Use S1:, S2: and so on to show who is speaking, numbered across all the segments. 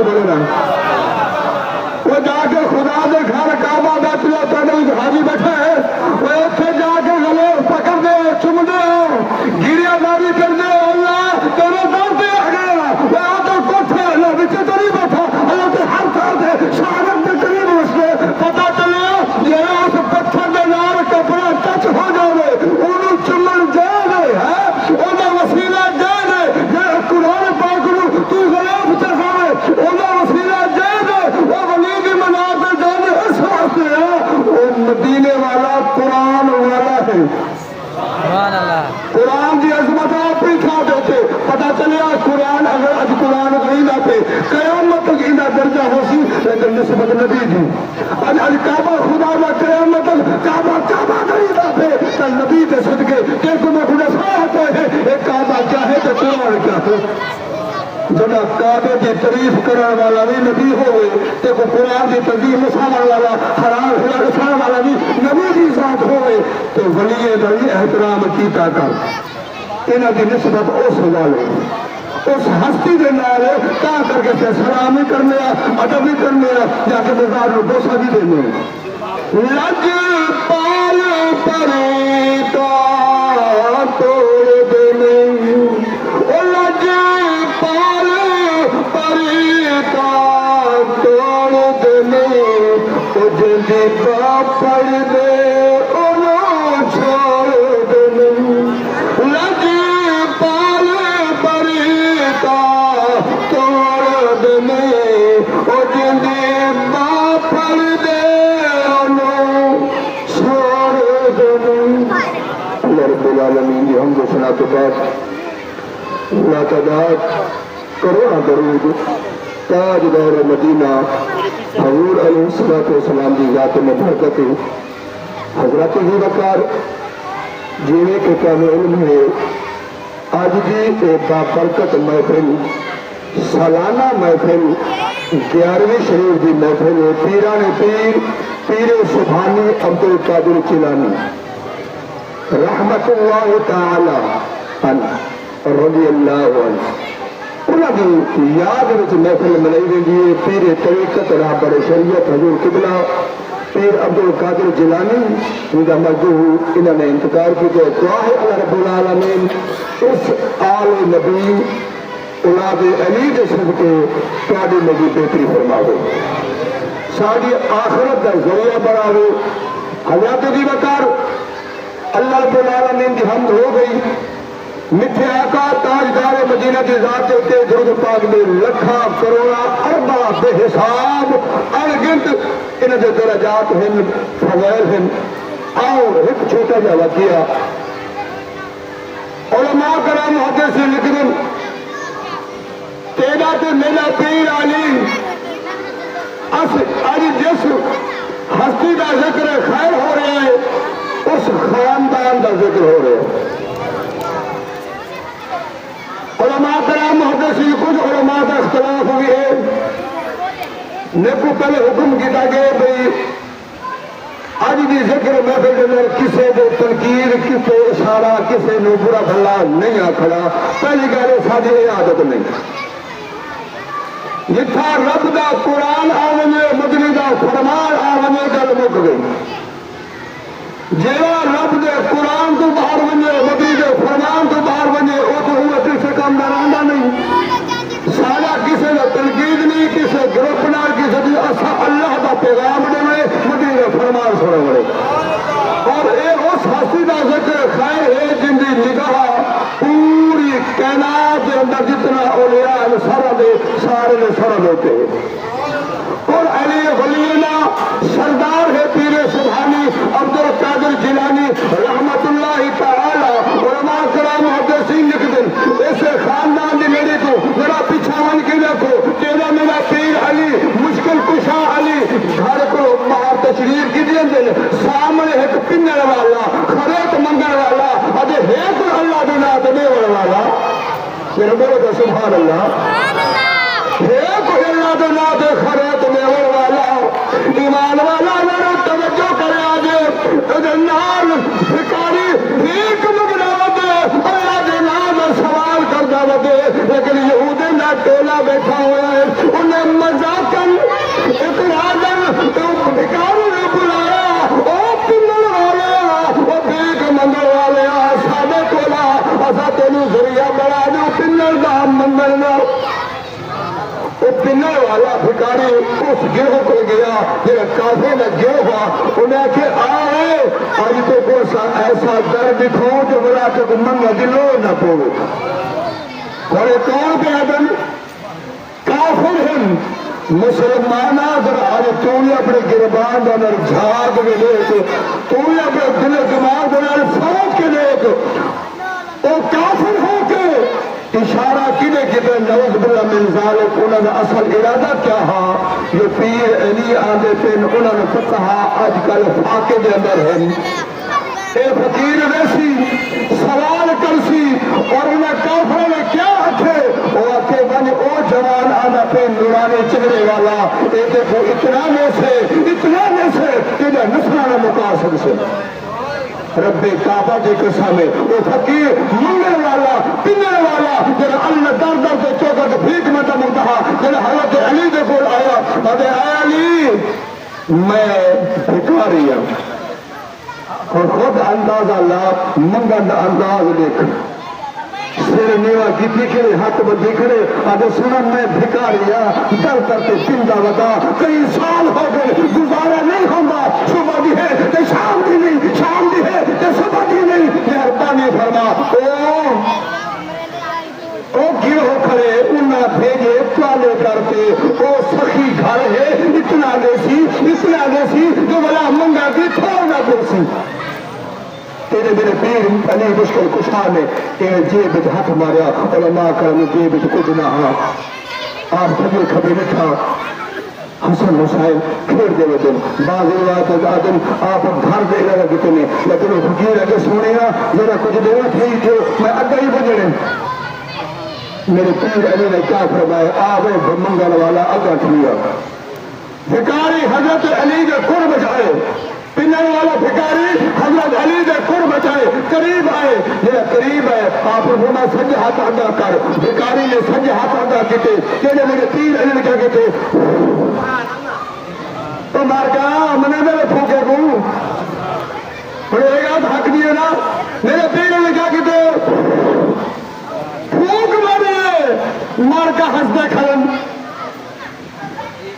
S1: بولے نا وہ جا کے خدا دے گھر کعبہ بیٹھ لو تو حاجی بیٹھا ہے وہ اتنے جا کے گلے پکڑ دے چم دے گریا داری کر دے اللہ تیرے دور پہ آ گیا وہ آ تو کوٹھے اللہ بچے تو نہیں بیٹھا اللہ تو ہر تھار دے شہادت کے قریب اس نے پتا چلے یہ اس پتھر دے نال کپڑا ٹچ ہو جائے انہوں چمن جائے ہے انہوں وسیلہ جائے یہ قرآن پاک نو تو غلاف چڑھاوے انہوں وسیلہ جائے وہ ولی کی منار پہ جانے اس واسطے ہے وہ مدینے والا قرآن والا ہے قرآن کی عظمت آپ ہی کھا دیتے پتا چلے قرآن اگر اج قرآن نہیں لاتے قیامت تک انہا درجہ ہو سی لیکن نسبت نبی دی اج کعبہ خدا میں قیامت تک کعبہ نہیں لاتے تو نبی دے صدقے کہ کو میں خدا ساہتے ہیں ایک کعبہ کیا ہے تو قرآن کیا ہے جنا کعبے کی تعریف کرنے والا بھی نبی ہوئے تے کو قرآن کی تنظیم مسامن والا حرام حرام والا بھی نبی کی ذات ہوئے تو ولی نبی احترام کیتا کر انہاں دی نسبت اس والے اس ہستی دے نال تا کر کے سلام بھی کرنے ادب بھی کرنے جا کے بازار میں بوسہ بھی دینے لج پال پریتا توڑ دینے او لج پال پریتا توڑ دینے او جلدی پاپڑ دے انہوں چھوڑ دینے لج پال پریتا توڑ دینے او جلدی پاپڑ دے انہوں چھوڑ دینے اللہ رب العالمین کی حمد و ثنا کے بعد لا تعداد کروڑا درود تاجدار مدینہ حضور علیہ السلام کی ذات میں برکت حضرت ہی وقار جیوے کے کام علم ہے آج جی بابرکت محفل سالانہ محفل 11ویں شریف کی محفل ہے پیران پیر سبحانی عبد القادر چیلانی رحمت اللہ تعالی عنہ رضی اللہ عنہ انہوں کی یاد وچ محفل منائی ویندی ہے پیر طریقت رہبر شریعت حضور قبلہ پیر عبد القادر جیلانی جنہا مرجوح انہوں نے انتقال کی جو دعا ہے اللہ رب العالمین اس آل نبی اولاد علی کے صدقے تواڈی نبی بہتری فرماوے ساری آخرت کا ذریعہ بناوے حضرت دی وقار اللہ رب العالمین کی حمد ہو گئی میٹھے آقا تاجدار مدینہ کی ذات ہوتے درود پاک میں لکھا کروڑا اربع بے حساب انگنت انہیں جو درجات ہیں فضائل ہیں اور ایک چھوٹا جا واقعہ علماء کرام ہوتے سے لکھن تیرا تو میرا پیر علی آج جس ہستی کا ذکر خیر ہو رہا ہے اس خاندان کا ذکر ہو رہا ہے علماء کرام محدثی کچھ علماء کا اختلاف ہوئی ہے نیکو پہلے حکم کیتا گئے بھئی آج بھی ذکر محفل جنر کسے دے تنقید کسے اشارہ کسے نو برا بھلا نہیں آکھڑا پہلی گالے سادی عادت نہیں جتھا رب دا قرآن آونے مدنی دا فرمان آونے گل مک گئی جیڑا رب دے قرآن تو باہر ونجے مدنی دے فرمان تو باہر ونجے او تو ہوا کسے کام نراندہ نہیں سارا کسے دا تنقید نہیں کسے گروپ نہ کسے دی اسا اللہ دا پیغام دے مدنی دے فرمان سنے بڑے اور اے اس ہستی دا ذکر خیر ہے جن دی نگاہ پوری کائنات کے اندر جتنا اولیاء سارا دے سارے دے سارا ہوتے ہیں اور علی ولینا سردار ہے پیر سبحانی عبد القادر جیلانی رحمت اللہ تعالی علماء کرام محدثین لکھ دن ایسے خاندان دی میرے کو ذرا پیچھا من کے دیکھو تیرا میرا پیر علی مشکل کشا علی گھر کو باہر تشریف کی دیں دن سامنے ایک پنر والا خریت منگل والا ادھے ایک اللہ دینا دے والا پھر بولو تو سبحان اللہ ایک اللہ دینا دے خریت میں والا ایمان والا میرا توجہ کرے آجے نال بھکاری ایک مگنا دے اللہ دے نام سوال کر دا دے لیکن یہودی نہ ٹولا بیٹھا ہوا ہے انہیں والا بھکاری اس گروہ کو گیا جنہیں کافر میں گروہ ہوا انہیں کہ آئے آج تو کوئی ایسا در دکھو جو بلا کہ منگا دلو نہ پوے اور کون پہ آدم کافر ہیں مسلمان اگر آج تو نے اپنے گربان دنر جھاگ میں لے تو نے اپنے دل دماغ دنر فوق کے لے او کافر ہو کے اشارہ کنے کتے نوز باللہ من ذالک انہوں نے اصل ارادہ کیا ہاں یہ پیر علی آدھے پین انہوں نے فتحہ آج کل فاقے دے اندر ہیں اے فقیر ویسی سوال کرسی اور انہیں کافروں نے کیا ہتھے وہ آکے بن او جوان آدھا پین نورانے چہرے والا اے دیکھو اتنا میں سے کہ جا نسلانہ مقاصد سے رب کعبہ کی قسم ہے وہ فقیر منگل والا پنگل والا جنہا اللہ در در سے چوکا کہ بھیک متا منتہا جنہا حضرت علی دے کول آیا ادھے علی میں بھکاری ہوں اور خود اندازہ اللہ منگل انداز دیکھ سر نیوہ کی دیکھے ہاتھ بندی کھڑے آدھے سنا میں بھکاریا در کرتے زندہ ودا کئی سال ہو گئے گزارا نہیں ہوگا صبح بھی ہے تے شام بھی نہیں شام بھی ہے تے صبح بھی نہیں مہربانی فرما او گروہ کھڑے انہاں بھیجے پالے کرتے او سخی گھر ہے اتنا دیسی جو بلا منگا بھی تھوڑا دیسی تیرے میرے پیر علی مشکل کشا نے جیب ہاتھ ماریا علماء کرم جیب کچھ نہ ہوا آپ کبھی کبھی نٹھا حسن حسین کھیڑ دے وہ دن بعض روایت آدم آپ گھر دے لگا کتنے لیکن وہ فقیر اگر سونے گا ذرا کچھ دیر تھی جو میں اگا ہی بجڑے میرے پیر علی نے کیا فرمایا آوے منگل والا اگا کھلیا بھکاری حضرت علی کے قرب جائے پنن والا بھکاری حضرت علی دے قرب بچائے قریب آئے یہ قریب ہے آپ فرما سج ہاتھ ادا کر بھکاری نے سج ہاتھ ادا کیتے کہ میرے پیر علی نے کیا کہتے تو مار کہا منے میرے پھوکے کو پڑے گا حق دیے نا میرے پیر علی کیا کہتے پھوک مارے مار کا ہنسدے کھڑن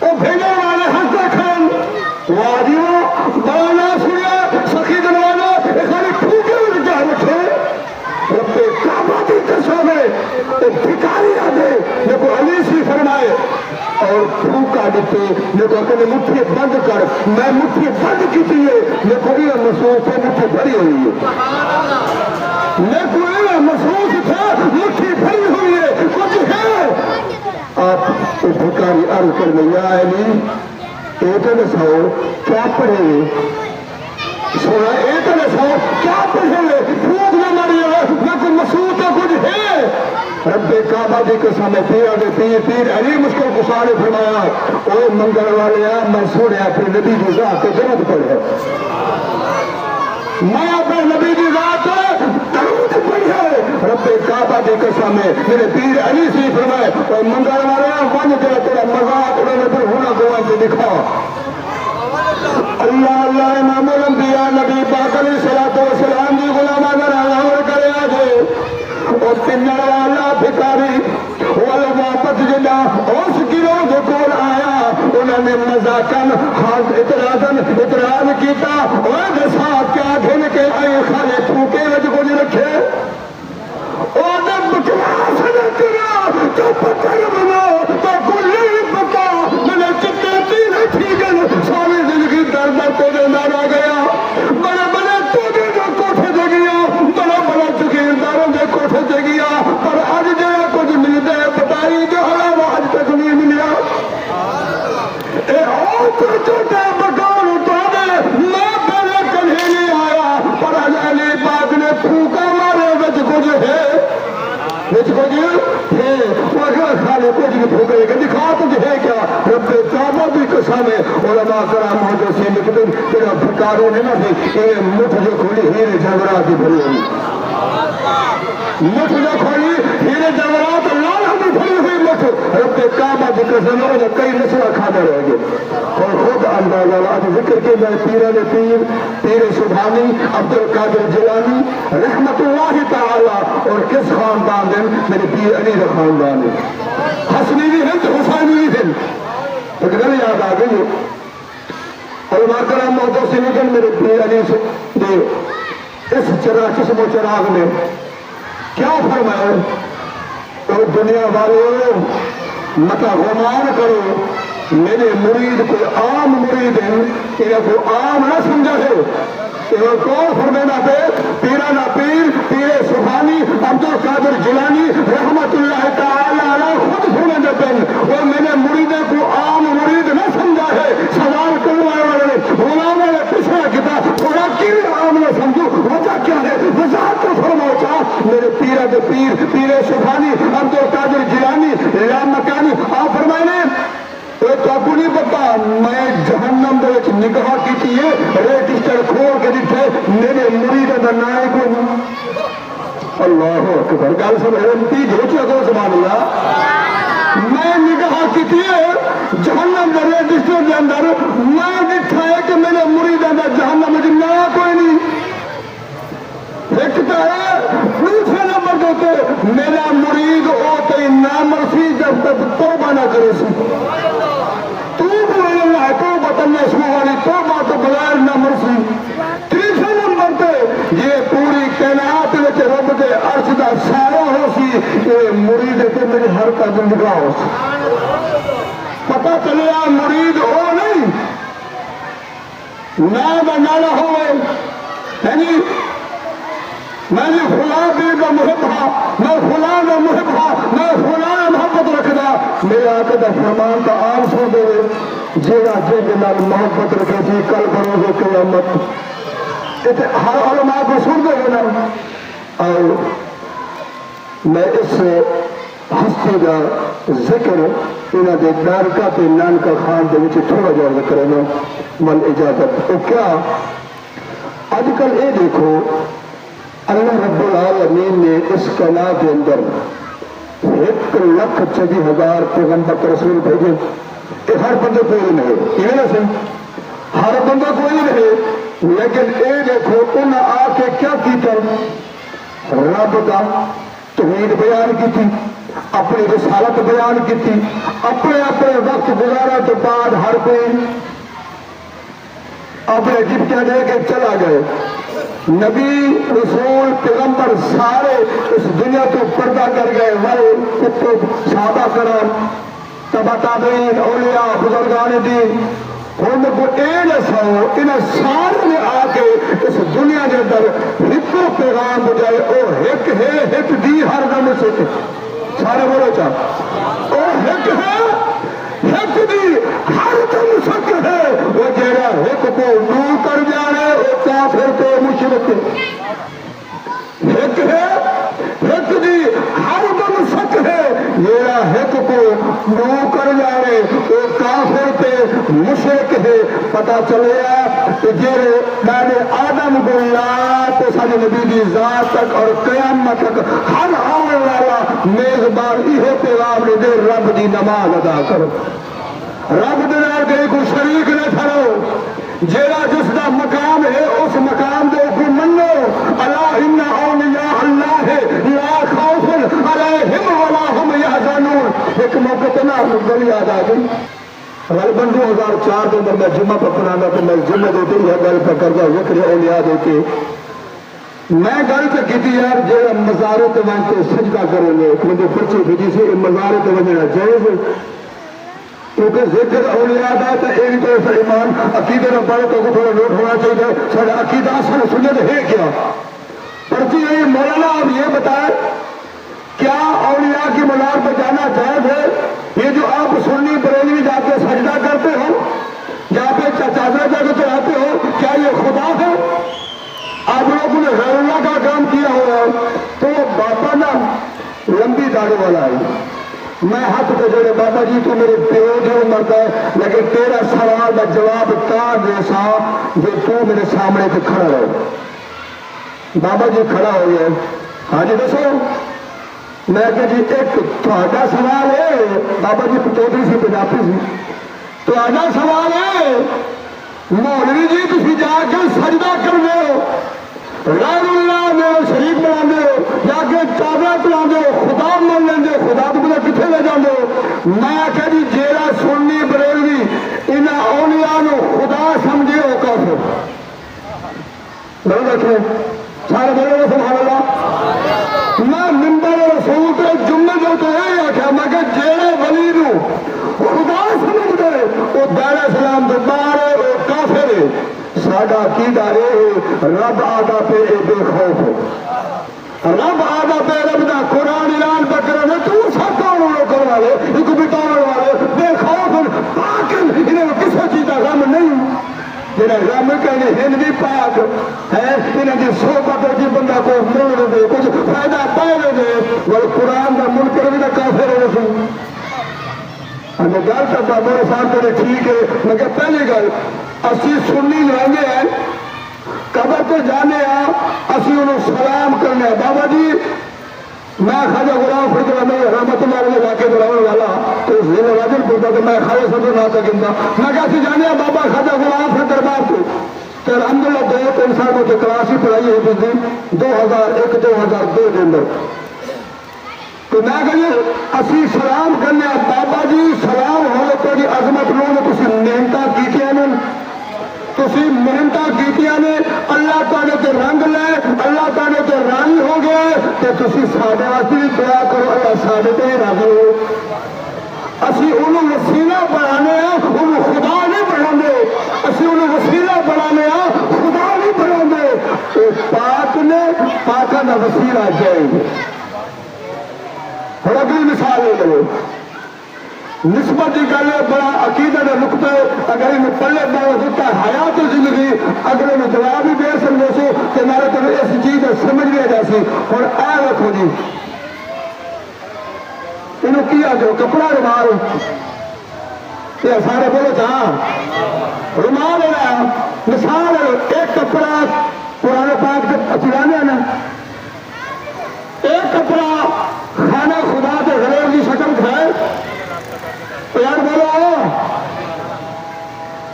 S1: وہ بھیجے والے ہنسدے کھڑن واجیو بانا سنیا سخی دنوانا خالی پھوکے ہوئے کیا رکھے رب کعبہ کی قسم ہے ایک بھکاری آدھے لیکن علی سی فرمائے اور پھوکا دیتے لیکن اکنے مٹھی بند کر میں مٹھی بند کی تیئے لیکن یہ محسوس ہے مٹھی بھری ہوئی ہے لیکن یہ محسوس تھا مٹھی بھری ہوئی ہے کچھ ہے آپ بھکاری عرض کرنے یا علی ایتنے سو کیا پڑھے گے سونا ایتنے سو کیا پڑھے گے پھوک نہ ماری ہے لیکن مسعود تو کچھ ہے رب کعبہ کی قسم ہے پیر علی مشکل کشا نے فرمایا اوہ منگل والے میں سوڑے اپنے نبی کی ذات کے درود پڑھے میں اپنے نبی کی ذات درود پڑھے رب کعبہ کی قسم ہے میرے پیر علی سے فرمائے اوہ منگل والے ون تیرا مذاق انہوں نے پھر ہونا گوان سے دکھا اللہ اللہ امام الانبیاء نبی پاک علیہ السلام کی غلام اگر آور کرے آجے اور پنر والا بھکاری والا واپس جنا اس گروہ جو کول آیا انہوں نے مذاقن اعتراض کیتا اور صاحب کیا گھن کے آئے خالے پھوکے وجہ کو نہیں رکھے اور نے بکواس نہ کرا تو پتر بنا تو کلی پکا میں نے چکے تین ٹھیکن ساری زندگی درد تو دے نارا گیا بڑے بڑے تو دے کوٹھے دے گیا بڑا بڑا چکیرداروں دے کوٹھے دے گیا پر آج جو کچھ ملتے ہیں بتائی جو حلام آج تک نہیں ملیا اے اور تو چھوٹے بکان اٹھا دے میں پہلے کہیں نہیں آیا پر آج علی پاک نے پھوکا مارے وچ کچھ ہے وچ کچھ ہے وہ خالے کچھ نہیں پھوکے کہ دکھا تجھ ہے کیا رب کعبہ بھی قسم ہے علماء کرام محدثین لکھتے ہیں تیرا بھکاروں نے نہ بھی یہ مٹھ جو کھولی ہیرے جنگرات ہی بھری ہوئی مٹھ جو کھولی ہیرے جنگرات لالا بھی بھری ہوئی مٹھ رب کعبہ بھی قسم ہے انہیں کئی نسلہ کھانے رہ گئے اور خود اندازہ آج ذکر کے میں پیران پیر سبحانی عبدالقادر جیلانی رحمت اللہ تعالی اور کس خاندان دن میرے پیر علی خاندان ہے حسنی بھی ہند حسینی بھی ہند ایک گل یاد آ گئی علماء کرام محدثین میرے پیر علی دے اس چشم و چراغ نے کیا فرمایا؟ تو دنیا والے متا گمان کرو میرے مرید کوئی عام مرید ہے، انہیں کو عام نہ سمجھا ہے۔ کون فرمینا پہ پیرا نہ پیر پیر سبحانی عبد القادر جیلانی رحمت اللہ تعالی علیہ خود فرمینا پہن وہ میں نے مریدیں کو عام مرید نہ سمجھا ہے۔ سوال کرنے والے غلاموں نے پچھڑا کتاب تھوڑا کیوں عام نہ سمجھو، وجہ کیا ہے؟ وضاحت تو فرماؤ چاہ میرے پیرا کے پیر پیر سبحانی عبد القادر جیلانی لامکانی آپ فرمائنے تو آپ نہیں پتا میں جہنم دے وچ نگاہ کی ہے رجسٹر کھول کے دیتے میرے مرید دا نام کو اللہ اکبر گل سن رہی جھوٹی اگو سبحان اللہ میں نگاہ کی ہے جہنم دے رجسٹر دے اندر میں دیکھا ہے کہ میرے مرید دا جہنم وچ نام کوئی نہیں دیکھتا ہے دوسرے نمبر دیتے میرا مرید او تے نامرسی جب تک توبہ نہ کرے سی تو بغیر نہ مرسی۔ تیسرے نمبر پہ یہ پوری کائنات وچ رب دے عرش دا سایہ ہو سی کہ مرید تے میری ہر قدم نگاہ ہو سی۔ پتہ چلیا مرید او نہیں نہ دا نالا ہوئے یعنی میں نے فلاں پیر کا محب ہاں میں فلاں کا محب ہاں میں فلاں محبت رکھدا میرے آقا دا فرمان کا عام سن دے جیڑا جے نال محبت رکھے سی کل بروز قیامت اتنے ہر علماء کو سن دے گا نا۔ اور میں اس ہستی کا ذکر انہاں دے دارکا تے نانکا خان دے وچ تھوڑا جا ذکر ہے من اجازت تو کیا آج کل یہ دیکھو اللہ رب العالمین نے اس کائنات کے اندر 1,40,000 پیغمبر رسول بھیجے کہ ہر بندے کوئی نہیں یہ نہ سن ہر بندہ کوئی نہیں لیکن اے دیکھو انہیں آ کے کیا کیتا رب کا توحید بیان کی تھی اپنی رسالت بیان کی تھی اپنے اپنے وقت گزارا تو بعد ہر کوئی اپنے جبکہ دے کے چلا گئے۔ نبی رسول پیغمبر سارے اس دنیا کو پردہ کر گئے والے کتب صحابہ کرام تبع تابعین اولیاء بزرگان دین ان کو ایسا ہو انہیں سارے نے آ کے اس دنیا کے اندر ایک پیغام بجائے او ایک ہے ایک دی ہر دم سے سارے بولو چاہ او ایک ہے ایک دی ہر دم سک ہے وہ جیڑا ایک کو نور کر جانے وہ کافر کو مشرک ایک ہے ایک دی ہر دم سک ہے جیڑا ایک کو نور کر جانے وہ کافر پہ مشرک ہے۔ پتا چلیا کہ جیڑے میں آدم کو لا تو سارے نبی دی ذات تک اور قیامت تک ہر آنے والا میزبان یہ پیغام دے رب دی نماز ادا کرو رب دے نال کہیں کوئی شریک نہ ٹھہرو جیڑا جس دا مقام ہے اس مقام دے کو منو الا ان اولیاء اللہ لا خوف علیہم ولا هم يحزنون۔ ایک موقع پہ نا گل یاد آ گئی غالباً 2004 کے اندر میں جمعہ پر پڑھانا تو میں جمعہ دیتے ہی گل پہ کر گیا ذکر اولیاء دیتے میں گل پہ کی تھی یار جیڑا مزارے تے وہاں تے سجدہ کریں گے مجھے پرچی بھیجی سی مزارے تے وہاں جائز کیونکہ ذکر اولیاء دا تو ایک تو ایسا ایمان عقیدے میں بڑے تو تھوڑا نوٹ ہونا چاہیے سارا عقیدہ اصل سنت ہے کیا پرچی ہے مولانا آپ یہ بتائیں کیا اولیاء کی مزار پہ جانا جائز ہے؟ یہ جو آپ سنی بریلوی جا کے سجدہ کرتے ہو جہاں پہ چادر جا کے چڑھاتے ہو کیا یہ خدا ہے؟ آپ لوگوں نے غیر اللہ کا کام کیا ہوا ہے تو بابا نا لمبی داڑھی والا ہے میں ہاتھ پہ جوڑے بابا جی تو میرے پیو جو مرتا ہے لیکن تیرا سوال میں جواب کا دے سا جو تو میرے سامنے پہ کھڑا رہے بابا جی کھڑا ہو گئے ہاں جی دسو میں کہ جی ایک تھوڑا سوال ہے بابا جی چودھری سی پنجابی سی تھوڑا سوال ہے مولوی جی تھی جا کے سجدہ کرنے ہو غیر اللہ میرے شریک بنا ہو جاگے چادر چلا دو خدا من لیں خدا تو پتا کتنے لے جاؤ میں آخیا جی جیڑا سننی بریلوی انہاں اولیاء نو خدا سمجھے وہ کافر رکھے سارے بولے سبحان اللہ میں ممبر رسول کے جملے جو تو یہ آخیا میں کہ جیڑے ولی نو خدا سمجھ دے وہ دار اسلام تو باہر ہے وہ کافر ہے ساڈا عقیدہ ہے رب آدھا پہ بے خوف رب آدھا پہ رب دا قرآن اعلان بکر نے تو سب کون کروا لے ایک بٹانے والے بے خوف پاکن انہیں کسی چیز کا غم نہیں جنہیں غم کہنے ہند بھی پاک ہے انہیں کی صحبت کی بندہ کو مل دے کچھ فائدہ پائے دے وہ قرآن کا منکر بھی کافر ہو رسول ہمیں گل کرتا میرے ساتھ تیرے ٹھیک ہے میں کہ پہلی گل اسی سنی لائیں ہیں قبر پہ جانے اسی انہوں سلام کرنے بابا جی میں خواجہ غلام فرید میں رحمت اللہ علیہ علاقے میں رہنے والا تو ضلع راجن پورتا کہ میں خواجہ صدر نہ سکتا میں کہا جانے بابا خواجہ غلام فرید دربار کو تو الحمدللہ 2-3 سال کو کلاس ہی پڑھائی ہے جس دن 2001-2002 کے اندر تو میں کہیے اسی سلام کرنے بابا جی سلام ہو تو جی عظمت لوگ نے تسی محنت کیتیاں نے تسی محنت کیتیاں نے اللہ تعالیٰ کے رنگ لے اللہ تعالیٰ کے راضی ہو گئے کہ تسی ساڈے واسطے بھی دعا کرو اللہ ساڈے تے راضی ہو اسی انہوں وسیلہ بنانے ہیں انہوں خدا نہیں بنانے اسی انہوں وسیلہ بنانے ہیں خدا نہیں بنانے پاک نے پاکا دا وسیلہ جائے گے اور اگلی مثال لے لو نسبت کی گل ہے بڑا عقیدہ کا نقطہ اگر انہیں پلے بڑا ہوتا ہے حیات زندگی اگر انہیں جواب بھی دے سکتے سو کہ میرے تو اس چیز سمجھ لیا جاسی اور اے رکھو جی انہوں کیا جو کپڑا رومال یہ سارے بولو جہاں رومال ہے مثال ہے ایک کپڑا قرآن پاک کے چلانے نا ایک کپڑا خانہ خدا کے غریب کی شکل کھائے یار بولو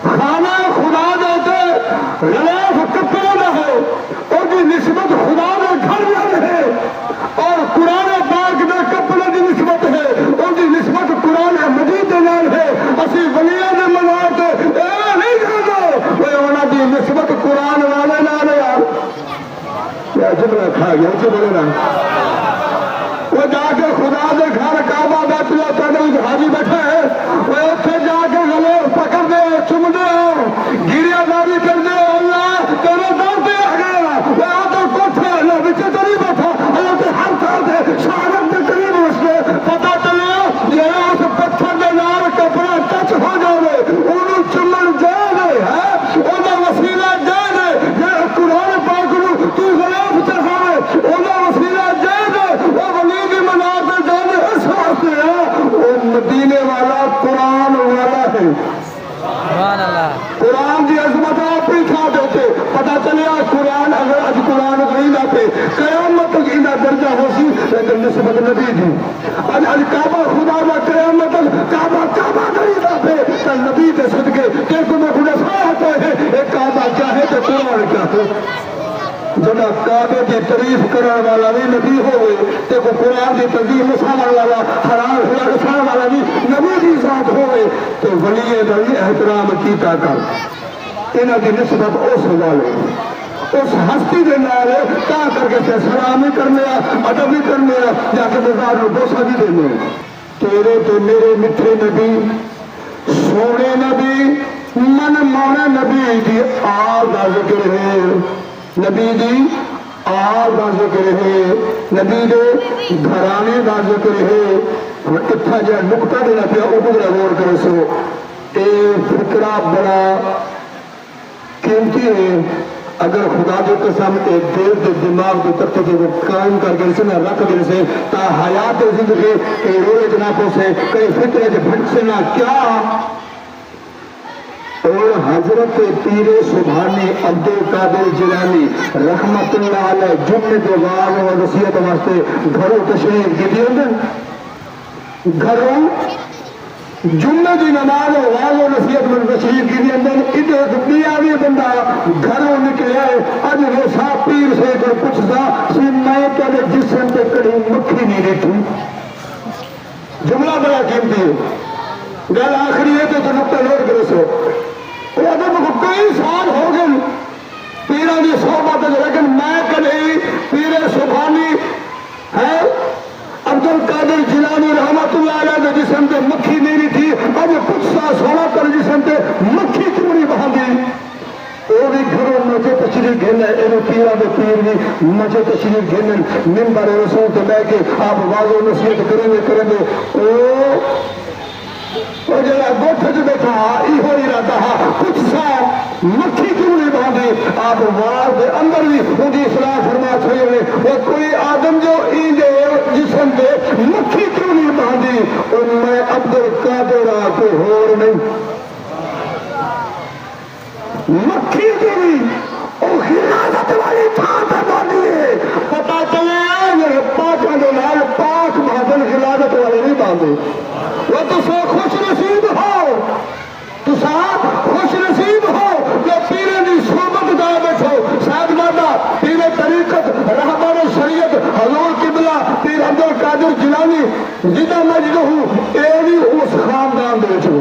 S1: خانہ خدا دیتے غریب کپڑے نہ ہو اور کی نسبت خدا میں گھر نہ رہے اور قرآن پاک میں کپڑے کی نسبت ہے اور کی نسبت قرآن مجید کے نام ہے اسی ولیہ نے مناتے نہیں کرو وہ انہوں کی نسبت قرآن والے نام ہے یار جملہ کھا گیا اسے بولے نا وہ جا کے خدا دے گھر کعبہ بیٹھ لیا حاجی بیٹھا ہے وہ اتنے جا کے گلے پکڑ دے چم دے گریا داری کر دے اللہ تیرے دور پہ آ گیا وہ آ تو کوٹھے اللہ بچے تو نہیں بیٹھا اللہ کے ہر تھا دے شہادت کے قریب اس نے پتا چلے یہ اس پتھر کے نال کپڑا ٹچ ہو جائے انہوں چمن جائے دے ہے انہوں وسیلہ جائے دے یہ قرآن پاک نو تو غلاف چڑھائے انہوں وسیلہ جائے دے وہ مدینے والا قرآن والا ہے قرآن کی عظمت آپ ہی کھا دیتے پتا چلیا قرآن اگر اج قرآن نہیں آتے قیامت تک انہیں درجہ ہو سی لیکن نسبت نبی دی اج کعبہ خدا کا قیامت کعبہ نہیں آتے تو نبی کے صدقے کہ تمہیں خدا ساتھ ہے ایک کعبہ کیا ہے تو قرآن کیا ہے جنا کعبے کی تعریف کرنے والا بھی نبی ہوئے تو قرآن کی تنظیم مسامن والا حرام حرام والا بھی نبی کی ذات ہوئے تو ولی نبی احترام کیتا کر انہوں کی نسبت اس والے اس ہستی کے نال تا کر کے سلام بھی کرنے ادب بھی کرنے جا کے بازار میں بوسا بھی دینے تیرے تو میرے میٹھے نبی سونے نبی من مانے نبی کی آل کا ذکر ہے نبی دی آل کا ذکر ہے نبی دے گھرانے کا ذکر ہے اور اتنا جا نقطہ دینا پیا وہ بڑا غور کرے سو اے فکرہ بڑا قیمتی ہے اگر خدا جو قسم ایک دل دے دماغ دے ترتے جو قائم کر کے اسے نہ رکھ دے سے تا حیات زندگی کئی روئے جناپوں سے کئی فکرے جو بھٹ سے نہ کیا اور حضرت پیر سبحانی عبدالقادر جیلانی رحمت اللہ علیہ جمعے کے واضح و وصیت واسطے گھروں تشریف کی دی اندر گھروں جمعے کی نماز واضح و نصیحت میں تشریف کی دی اندر ادھر دنیاوی بندہ گھروں نکلے آج وہ صاحب پیر سے کوئی پوچھتا سی میں کہتے جسم قیمتی ہے گل آخری ہے تو نقطہ نوٹ کرو سو اگر کئی سال ہو گئے پیرا کی صحبت لیکن میں کبھی پیر سبحانی ہے عبد القادر جیلانی رحمت اللہ علیہ کے جسم سے مکھی نہیں تھی اب کچھ سال سونا کر جسم سے مکھی کیوں نہیں باندھی وہ بھی گھروں مجھے تشریف گھن ہے یہ پیرا کے پیر بھی مجھے تشریف گھن ممبر رسول سے لے کے آپ واضح نصیحت کریں گے وہ جڑا گوٹھ چ بیٹھا یہ ارادہ کچھ سا مکھی کیوں نہیں باندھی آپ وار کے اندر بھی ان کی اصلاح فرما چھوڑے ہوئے وہ کوئی آدم جو این جسم پہ مکھی کیوں نہیں باندھی اور میں عبد القادر کو ہور نہیں مکھی کی بھی وہ حفاظت والی تھان پہ باندھی ہے پتا چلے میرے پاکوں کے نال پاک بہادر حفاظت والے نہیں باندھے وہ تو سو خوش نصیب ہو تو خوش نصیب ہو جو پیرے کی صحبت دا بیٹھو صاحب دادا پیرے طریقت رہبر شریعت حضور قبلہ پیر عبد القادر جیلانی جدہ مجد ہوں اے بھی اس خاندان دے بیٹھو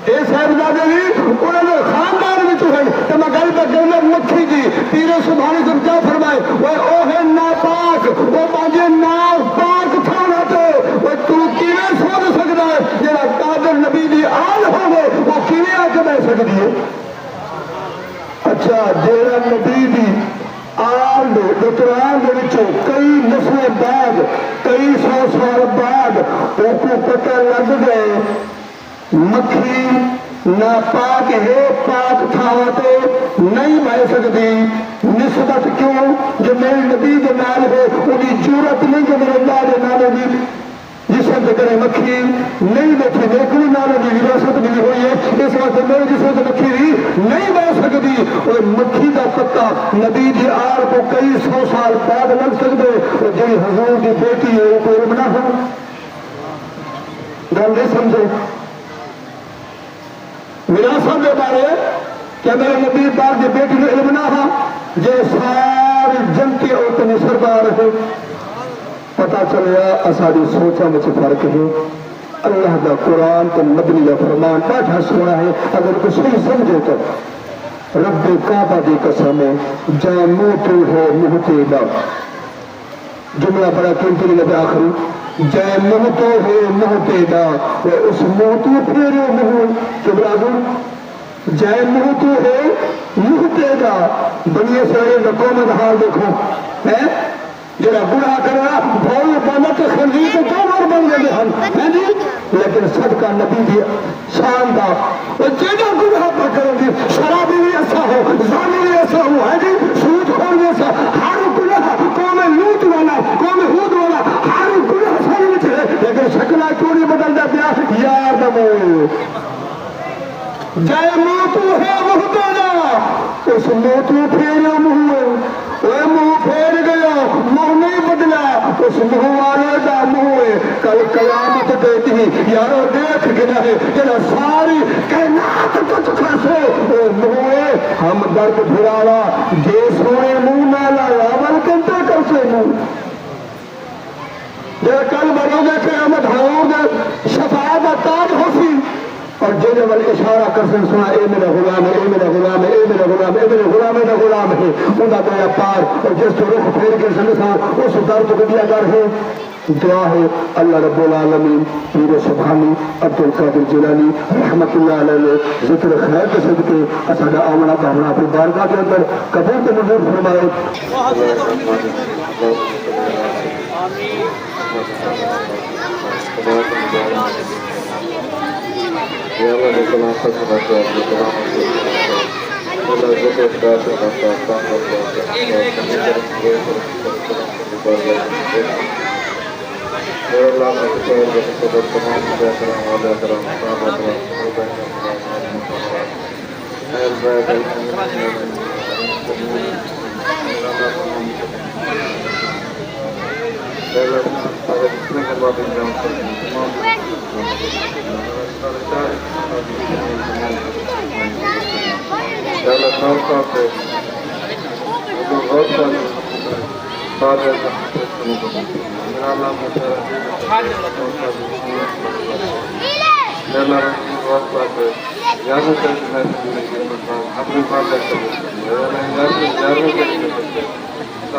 S1: اے صاحب دادا بھی انہوں نے خاندان میں تو ہے کہ میں گل پہ کہنا مکھی جی پیرے سبحانی سے کیا فرمائے وہ اوہ ناپاک وہ باجے ناپاک تھانا تے وہ تو کیویں سوچ سکتا ہے جڑا قادر نبی دی آل ہوے وہ کیویں آ کے بیٹھ سکتی ہے اچھا جڑا نبی دی آل دتران دے وچوں کئی نسل بعد کئی سو سال بعد وہ کو پتہ لگ گئے مکھی ناپاک ہے پاک تھاواں تے نہیں بہ سکتی نسبت کیوں جو میرے نبی کے نال ہے انہی جرت نہیں کہ میرے اللہ کے نالے دی جسم سے کرے مکھی نہیں بیٹھی میرے کوئی نالے دی وراثت بھی ہوئی ہے اس واسطے میرے جسم سے مکھی بھی نہیں بہ سکتی اور مکھی کا پتا نبی دی آر کو کئی سو سال بعد لگ سکتے اور جی حضور کی بیٹی ہے وہ کوئی علم نہ ہو گل نہیں سمجھو وراثت کے بارے کیا میرے نبی پاک کی بیٹی کو علم نہ ہو جو ساری جنتی عورتیں سردار ہے پتا چلیا اساری سوچا مجھے فرق ہے اللہ کا قرآن تو مدنی کا فرمان ڈاڈھا سونا ہے اگر کچھ نہیں سمجھے تو رب کعبہ دی قسم ہے جائے منہ تو ہے منہ تیرا جملہ بڑا قیمتی لگا آخری جائے منہ تو ہے منہ تیرا اس منہ تو پھیرے منہ کبرا دوں جائے منہ تو ہے منہ تیرا بنی اسرائیل کا قوم حال دیکھو ہے جڑا گناہ کرنا بھول بنت خنزیر تو جانور بن گئے ہیں جی لیکن صدقہ نبی دی شان دا وہ جڑا گناہ پر کرے گی شرابی بھی ایسا ہو زانی بھی ایسا ہو ہے جی سود خور بھی ایسا ہر گناہ قوم لوط والا قوم ہود والا ہر گناہ سارے وچ ہے لیکن شکلہ کیوں نہیں بدلدا پیا یار دمو جائے موت ہے محتاجا اس موت میں پھیرے منہ وہ منہ پھیر گیا منہ نہیں بدلا اس منہ والے دا منہ کل قیامت دیتی یارو دیکھ گنا ہے جنا ساری کائنات کچھ کھاسے وہ منہ ہم درد پھراوا جے سونے منہ نہ لایا بلکنتے کرسے منہ جے کل بروگے قیامت حضور شفاعت تاج ہوسی اور جینے والے اشارہ کرسن سنا اے میرا غلام ہے اے میرا غلام ہے اے میرا غلام ہے اے میرے غلام ہے غلام ہے انہا دیا پار اور جس تو روح پھیر کے سنسا اس درد کو دیا گر ہے دعا ہے اللہ رب العالمین پیر سبحانی عبد القادر جیلانی رحمت اللہ علیہ ذکر خیر کے صدقے اساڑا آمنا پاونا اپنی بارگاہ کے اندر قبول کے منظور فرمائے
S2: Ya Allah di dalam satu bahasa di dalam Allah juga berkata bahasa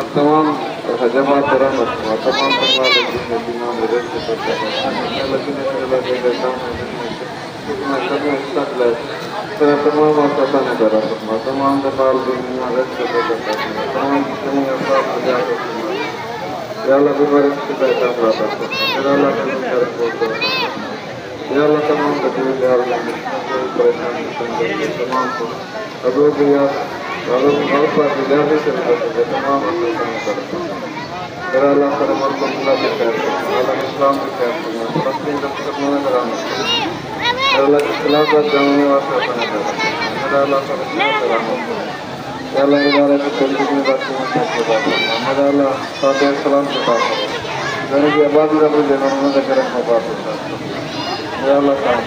S2: تمام جماعت رحمت تمام تمام تمام تمام یا اللہ بیماری سے بیٹھا ہوا تھا میرا اللہ یا اللہ تمام تکلیف یا اللہ پریشانی تمام کو ابو یا اللہ بہت بار جلدی سے تمام میرا اللہ کرم اور اللہ کے خیر اللہ اسلام کے خیر فلسطین کا کرنا کرانا میرا اللہ کے خلاف جاننے واسطے اپنا میرا اللہ کا کرانا یا اللہ ادارے کے تلقی میں بات میرا اللہ صادق السلام سے بات کریں کی آبادی رب دینا انہوں نے کریں کو بات یا اللہ کام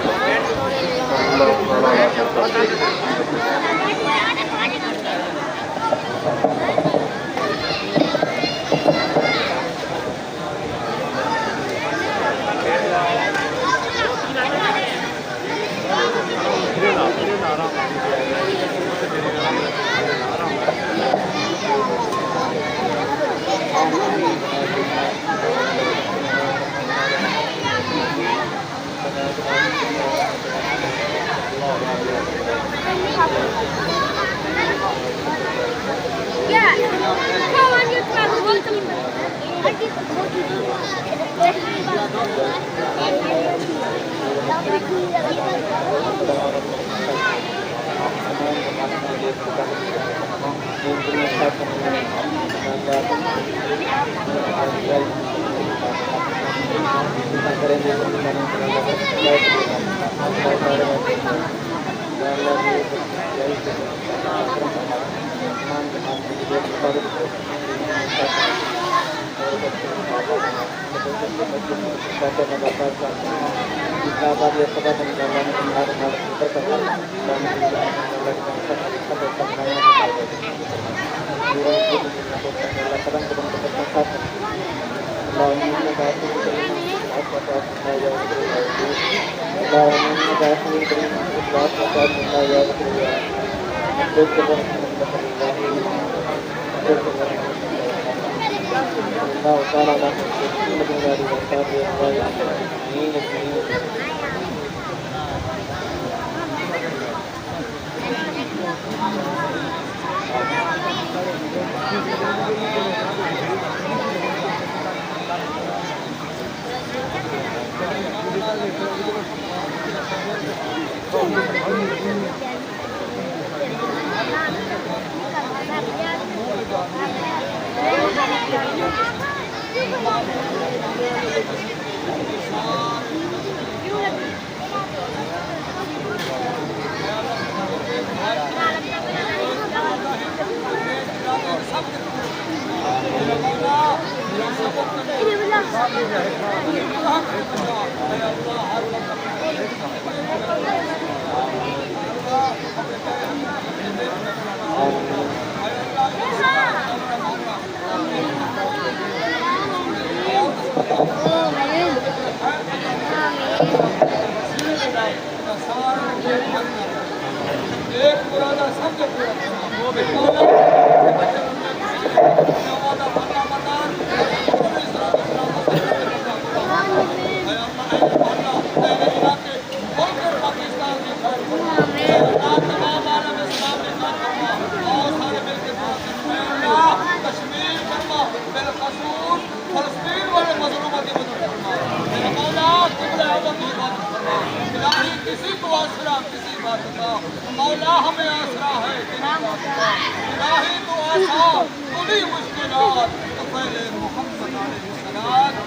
S2: اللہ تعالی
S3: Yeah, come on, you travel. Welcome.
S4: مولا ہمیں آسرا ہے الہی تو آسان تمہیں مشکلات تو پہلے محمد علیہ السلام